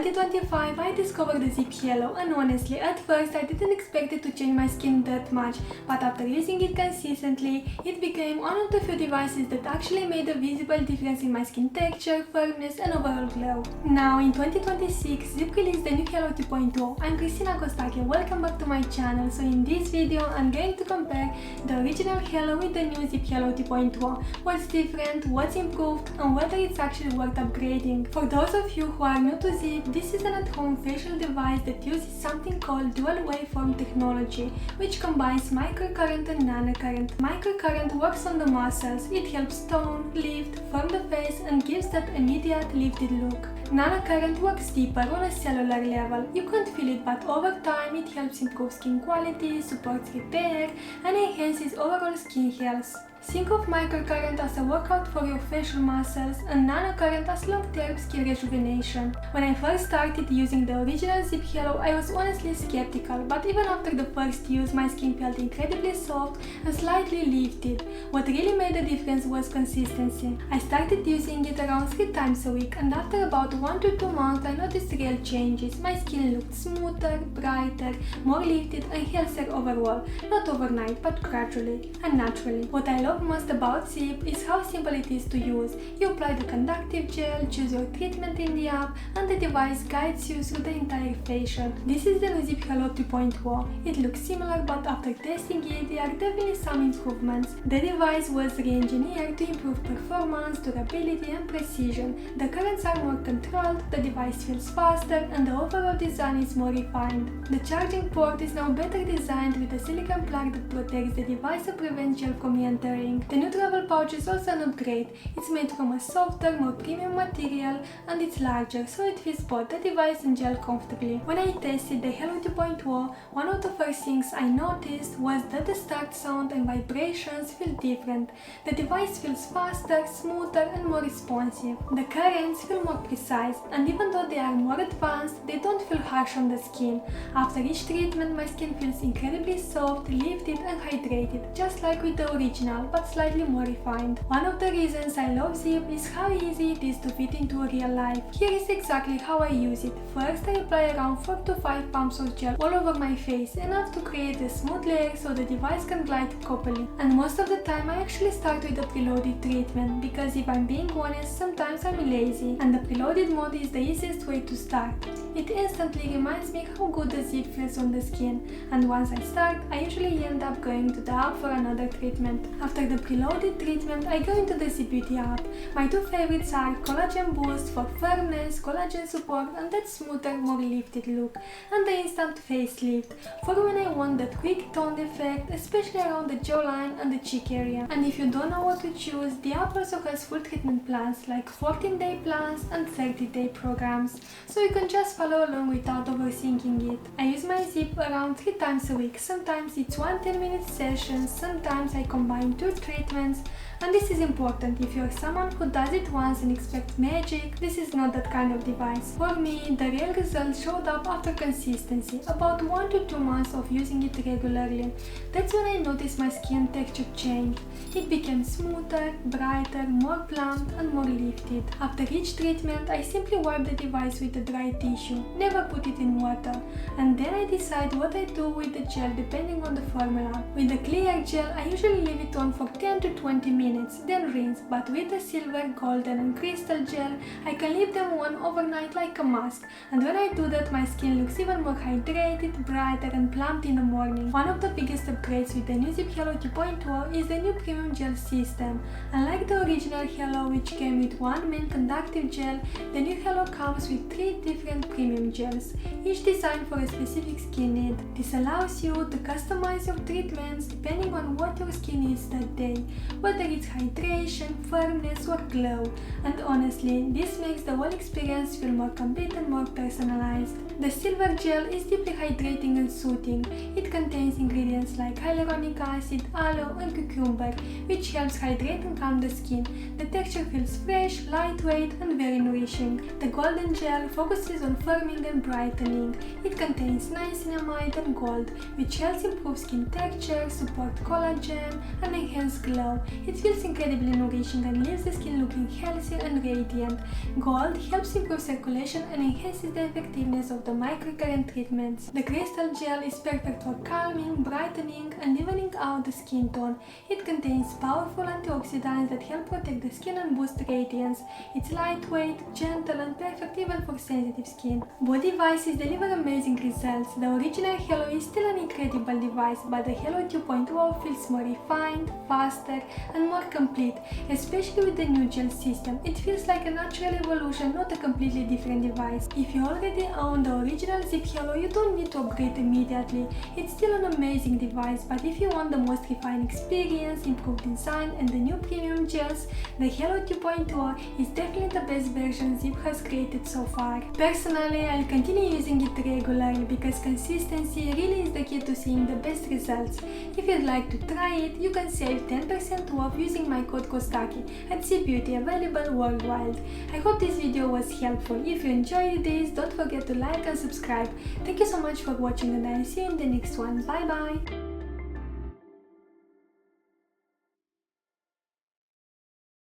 2025 I discovered the ZIIP Halo, and honestly, at first I didn't expect it to change my skin that much, but after using it consistently, it became one of the few devices that actually made a visible difference in my skin texture, firmness and overall glow. Now in 2026, ZIIP released the new Halo 2.0. I'm Costache, welcome back to my channel. So in this video I'm going to compare the original Halo with the new ZIIP Halo 2.0. What's different, what's improved, and whether it's actually worth upgrading. For those of you who are new to ZIIP, this is an at-home facial device that uses something called dual-waveform technology, which combines microcurrent and nanocurrent. Microcurrent works on the muscles, it helps tone, lift, firm the face and gives that immediate lifted look. Nanocurrent works deeper on a cellular level. You can't feel it, but over time it helps improve skin quality, supports repair and enhances overall skin health. Think of microcurrent as a workout for your facial muscles and nanocurrent as long-term skin rejuvenation. When I first started using the original ZIIP Halo, I was honestly skeptical, but even after the first use, my skin felt incredibly soft and slightly lifted. What really made a difference was consistency. I started using it around 3 times a week, and after about 1 to 2 months I noticed real changes. My skin looked smoother, brighter, more lifted and healthier overall. Not overnight, but gradually and naturally. What I love most about ZIIP is how simple it is to use. You apply the conductive gel, choose your treatment in the app, and the device guides you through the entire facial. This is the new ZIIP Halo 2.0. It looks similar, but after testing it, there are definitely some improvements. The device was re-engineered to improve performance, durability and precision. The currents are more controlled, the device feels faster, and the overall design is more refined. The charging port is now better designed with a silicone plug that protects the device and prevents gel from entering. The new travel pouch is also an upgrade. It's made from a softer, more premium material and it's larger, so it fits both the device and gel comfortably. When I tested the Halo 2.0, one of the first things I noticed was that the start sound and vibrations feel different. The device feels faster, smoother and more responsive. The currents feel more precise, and even though they are more advanced, they don't feel harsh on the skin. After each treatment, my skin feels incredibly soft, lifted and hydrated, just like with the original, but slightly more refined. One of the reasons I love ZIIP is how easy it is to fit into real life. Here is exactly how I use it. First, I apply around 4 to 5 pumps of gel all over my face, enough to create a smooth layer so the device can glide properly. And most of the time I actually start with the preloaded treatment, because if I'm being honest, sometimes I'm lazy, and the preloaded mode is the easiest way to start. It instantly reminds me how good the ZIIP feels on the skin, and once I start, I usually end up going to the app for another treatment. After the preloaded treatment, I go into the ZIIP Beauty app. My two favorites are Collagen Boost for firmness, collagen support and that smoother, more lifted look, and the Instant Facelift for when I want that quick toned effect, especially around the jawline and the cheek area. And if you don't know what to choose, the app also has full treatment plans like 14-day plans and 30-day programs, so you can just follow along without overthinking it. I use my ZIIP around 3 times a week. Sometimes it's 1 10-minute session, sometimes I combine 2 treatments, and this is important. If you're someone who does it once and expects magic, this is not that kind of device. For me, the real results showed up after consistency, about 1 to 2 months of using it regularly. That's when I noticed my skin texture changed. It became smoother, brighter, more plump and more lifted. After each treatment, I simply wipe the device with a dry tissue, never put it in water, and then I decide what I do with the gel depending on the formula. With the clear gel, I usually leave it on for 10 to 20 minutes, then rinse, but with the silver, golden and crystal gel, I can leave them on overnight like a mask, and when I do that, my skin looks even more hydrated, brighter and plumped in the morning. One of the biggest upgrades with the new ZIIP Halo 2.0 is the new premium gel system. Unlike the original Halo, which came with one main conductive gel, the new Halo comes with 3 different premium gels, each designed for a specific skin need. This allows you to customize your treatments depending on what your skin needs that day, whether it's hydration, firmness or glow. And honestly, this makes the whole experience feel more complete and more personalized. The silver gel is deeply hydrating and soothing. It contains ingredients like hyaluronic acid, aloe and cucumber, which helps hydrate and calm the skin. The texture feels fresh, lightweight and very nourishing. finishing. The golden gel focuses on firming and brightening. It contains niacinamide and gold, which helps improve skin texture, support collagen, and enhance glow. It feels incredibly nourishing and leaves the skin looking healthy and radiant. Gold helps improve circulation and enhances the effectiveness of the microcurrent treatments. The crystal gel is perfect for calming, brightening, and evening out the skin tone. It contains powerful antioxidants that help protect the skin and boost radiance. It's lightweight, gentle, and perfect even for sensitive skin. Both devices deliver amazing results. The original Halo is still an incredible device, but the Halo 2.0 feels more refined, faster, and more complete, especially with the new gel system. It feels like a natural evolution, not a completely different device. If you already own the original ZIIP Halo, you don't need to upgrade immediately. It's still an amazing device, but if you want the most refined experience, improved design, and the new premium gels, the Halo 2.0 is definitely the best version ZIIP has created so far. Personally, I'll continue using it regularly because consistency really is the key to seeing the best results. If you'd like to try it, you can save 10% off using my code Costache at ZIIP Beauty, available worldwide. I hope this video was helpful. If you enjoyed this, don't forget to like and subscribe. Thank you so much for watching, and I'll see you in the next one. Bye bye!